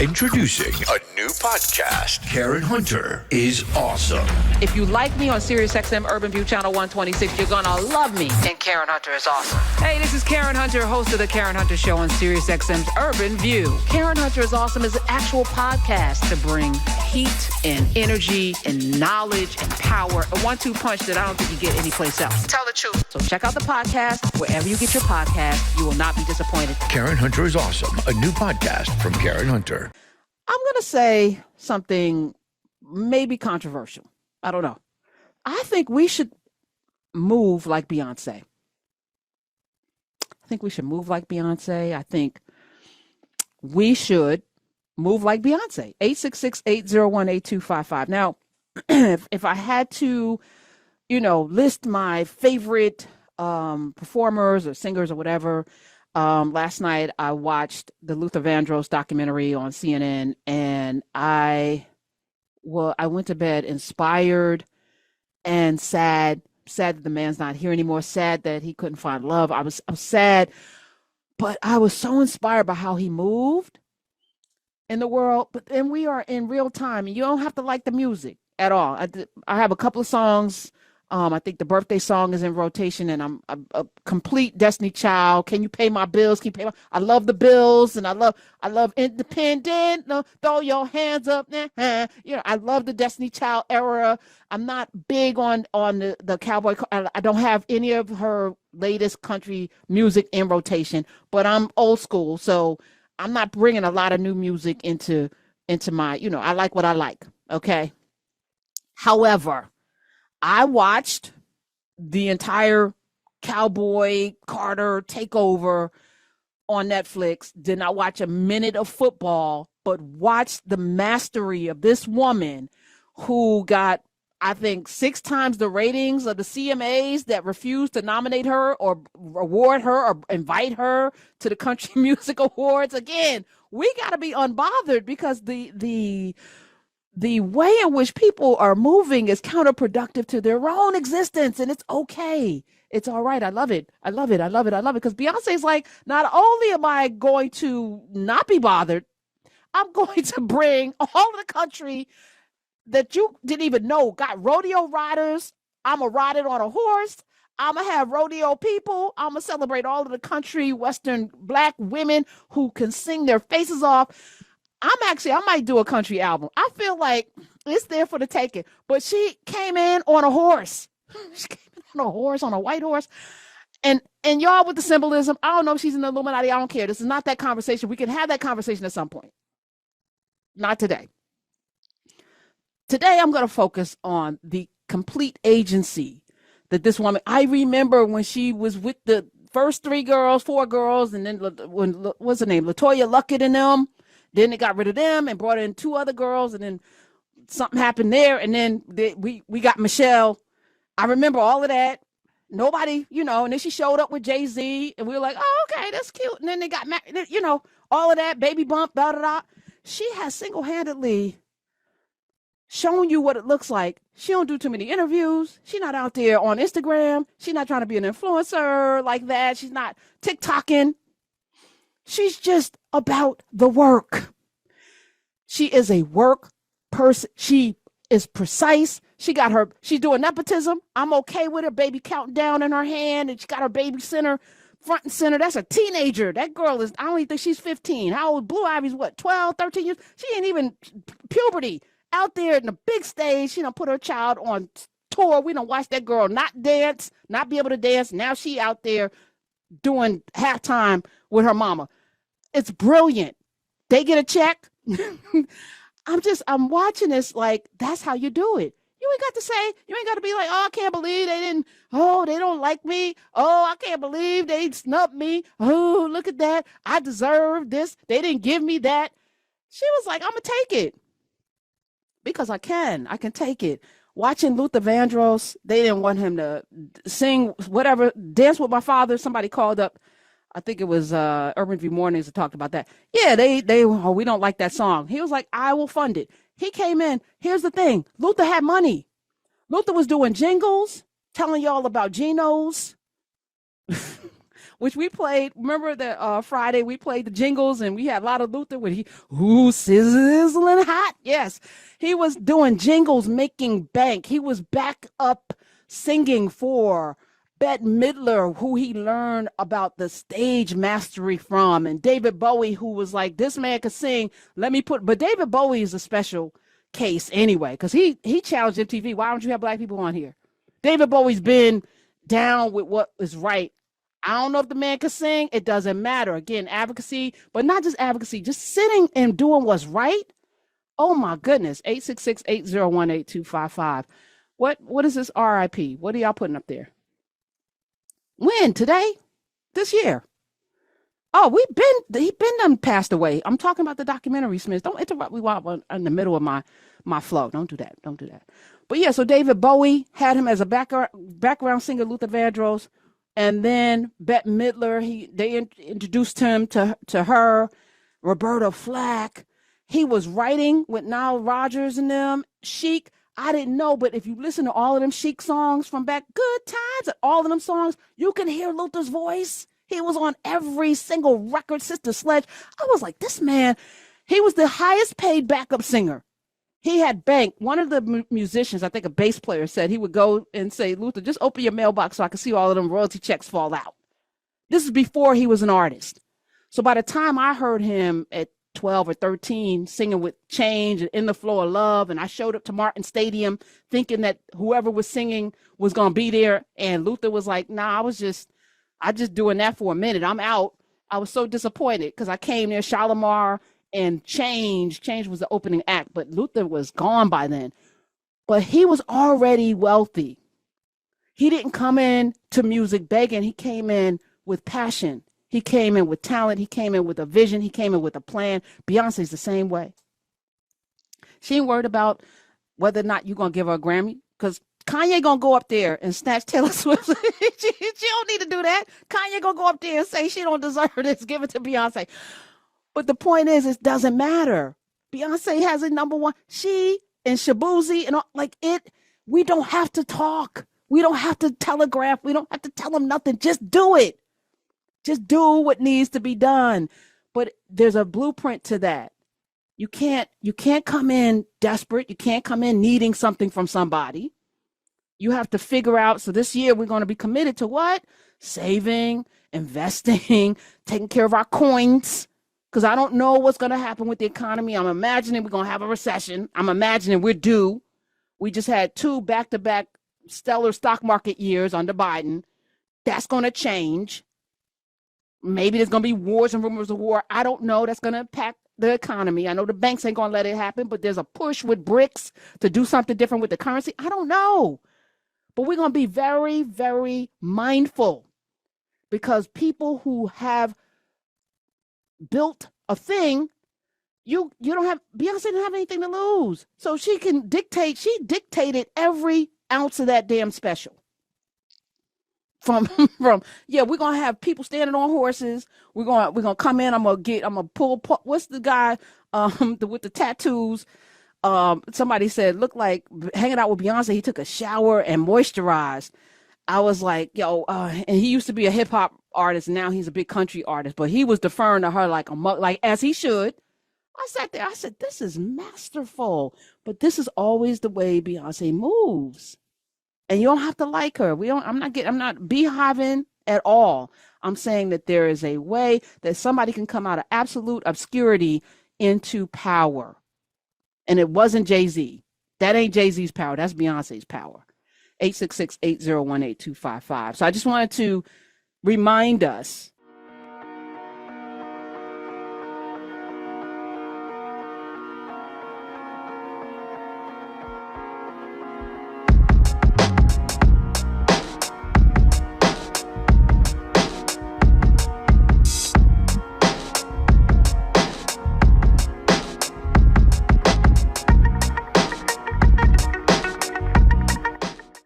Introducing a new podcast. Karen Hunter is awesome. If you like me on SiriusXM Urban View Channel 126, you're gonna love me. And Karen Hunter is awesome. Hey, this is Karen Hunter, host of the Karen Hunter Show on SiriusXM's Urban View. Karen Hunter is awesome is an actual podcast to bring heat and energy and knowledge and power. A 1-2 punch that I don't think you get anyplace else. Tell the truth. So check out the podcast wherever you get your podcast. You will not be disappointed. Karen Hunter is awesome. A new podcast from Karen Hunter. I'm going to say something maybe controversial. I don't know. I think we should move like Beyonce. I think we should move like Beyonce. I think we should move like Beyonce. 866-801-8255. Now, if I had to, list my favorite performers or singers or whatever, last night I watched the Luther Vandross documentary on CNN, and I went to bed inspired and sad that the man's not here anymore, sad that he couldn't find love. I'm sad, but I was so inspired by how he moved in the world. But then we are in real time, and you don't have to like the music at all. I have a couple of songs. I think the birthday song is in rotation, and I'm a complete Destiny Child. Can you pay my bills? Can you pay I love the bills, and I love independent. No, throw your hands up. I love the Destiny Child era. I'm not big on the cowboy. I don't have any of her latest country music in rotation, but I'm old school, so I'm not bringing a lot of new music into my. I like what I like. Okay. However, I watched the entire Cowboy Carter takeover on Netflix. Did not watch a minute of football, but watched the mastery of this woman who got, I think, 6 times the ratings of the CMAs that refused to nominate her or award her or invite her to the Country Music Awards. Again, we got to be unbothered because the way in which people are moving is counterproductive to their own existence, and it's okay. It's all right. I love it. I love it. I love it. I love it. Because Beyonce's like, not only am I going to not be bothered, I'm going to bring all of the country that you didn't even know. Got rodeo riders. I'm going to ride it on a horse. I'm going to have rodeo people. I'm going to celebrate all of the country, Western Black women who can sing their faces off. I might do a country album. I feel like it's there for the taking. But she came in on a horse. She came in on a horse, on a white horse. And y'all with the symbolism, I don't know if she's in the Illuminati. I don't care. This is not that conversation. We can have that conversation at some point. Not today. Today, I'm going to focus on the complete agency that this woman, I remember when she was with the first 4 girls, and then what's her name? LaToya Luckett and them. Then they got rid of them and brought in 2 other girls, and then something happened there, and then we got Michelle. I remember all of that. Nobody, and then she showed up with Jay-Z, and we were like, oh, okay, that's cute. And then they got married, all of that, baby bump, da-da-da. She has single-handedly shown you what it looks like. She don't do too many interviews. She's not out there on Instagram. She's not trying to be an influencer like that. She's not TikToking. She's just about the work. She is a work person. She is precise. She's doing nepotism. I'm okay with her, baby counting down in her hand, and she got her baby center front and center. That's a teenager. That girl I don't even think she's 15. How old? Blue Ivy's what, 12, 13 years? She ain't even puberty. Out there in the big stage, she done put her child on tour. We done watch that girl not dance, not be able to dance. Now she out there doing halftime with her mama. It's brilliant. They get a check. I'm watching this like, that's how you do it. You ain't got to be like, oh, I can't believe they don't like me. Oh, I can't believe they snubbed me. Oh, look at that. I deserve this. They didn't give me that. She was like, I'm going to take it because I can take it. Watching Luther Vandross, they didn't want him to sing whatever, Dance with My Father. Somebody called up, I think it was Urban View Mornings that talked about that. Yeah, we don't like that song. He was like, I will fund it. He came in. Here's the thing. Luther had money. Luther was doing jingles, telling y'all about Geno's. which we played. Remember that Friday we played the jingles and we had a lot of Luther when he, ooh, sizzling hot. Yes, he was doing jingles, making bank. He was back up singing for Bette Midler, who he learned about the stage mastery from, and David Bowie, who was like, this man could sing. But David Bowie is a special case anyway, because he challenged MTV. Why don't you have black people on here? David Bowie's been down with what is right. I don't know if the man can sing. It doesn't matter. Again, advocacy, but not just advocacy, just sitting and doing what's right. Oh my goodness. 866-801-8255. What is this RIP? What are y'all putting up there? When? Today? This year? Oh, he been done passed away. I'm talking about the documentary, Smith. Don't interrupt me while I'm in the middle of my flow. Don't do that. Don't do that. But yeah, so David Bowie had him as a background singer, Luther Vandross, and then Bette Midler. They introduced him to her, Roberta Flack. He was writing with Nile Rodgers and them. Chic. I didn't know, but if you listen to all of them Chic songs from back, Good Times, and all of them songs, you can hear Luther's voice. He was on every single record, Sister Sledge. I was like, this man, he was the highest paid backup singer. He had bank. One of the musicians, I think a bass player, said he would go and say, Luther, just open your mailbox so I can see all of them royalty checks fall out. This is before he was an artist. So by the time I heard him at 12 or 13 singing with Change and In the Flow of Love, and I showed up to Martin Stadium thinking that whoever was singing was going to be there, and Luther was like, nah, I just doing that for a minute, I'm out. I was so disappointed because I came there, Shalimar and Change was the opening act, but Luther was gone by then. But he was already wealthy. He didn't come in to music begging. He came in with passion. He came in with talent. He came in with a vision. He came in with a plan. Beyonce's the same way. She ain't worried about whether or not you're going to give her a Grammy, because Kanye going to go up there and snatch Taylor Swift. she don't need to do that. Kanye going to go up there and say she don't deserve this. Give it to Beyonce. But the point is, it doesn't matter. Beyonce has a number one. She and Shabuzi and all, like it. We don't have to talk. We don't have to telegraph. We don't have to tell them nothing. Just do it. Just do what needs to be done. But there's a blueprint to that. You can't come in desperate. You can't come in needing something from somebody. You have to figure out. So this year we're going to be committed to what? Saving, investing, taking care of our coins. Because I don't know what's going to happen with the economy. I'm imagining we're going to have a recession. I'm imagining we're due. We just had 2 back-to-back stellar stock market years under Biden. That's going to change. Maybe there's going to be wars and rumors of war. I don't know. That's going to impact the economy. I know the banks ain't going to let it happen, but there's a push with BRICS to do something different with the currency. I don't know. But we're going to be very, very mindful, because people who have built a thing, you don't have, Beyonce didn't have anything to lose. So she can dictate. She dictated every ounce of that damn special. From we're gonna have people standing on horses. We're gonna come in. I'm gonna pull. What's the guy with the tattoos? Somebody said looked like hanging out with Beyonce. He took a shower and moisturized. I was like, yo, and he used to be a hip hop artist. Now he's a big country artist, but he was deferring to her like as he should. I sat there. I said, this is masterful, but this is always the way Beyonce moves. And you don't have to like her. I'm not beehiving at all. I'm saying that there is a way that somebody can come out of absolute obscurity into power. And it wasn't Jay-Z. That ain't Jay-Z's power. That's Beyonce's power. 866-801-8255. So I just wanted to remind us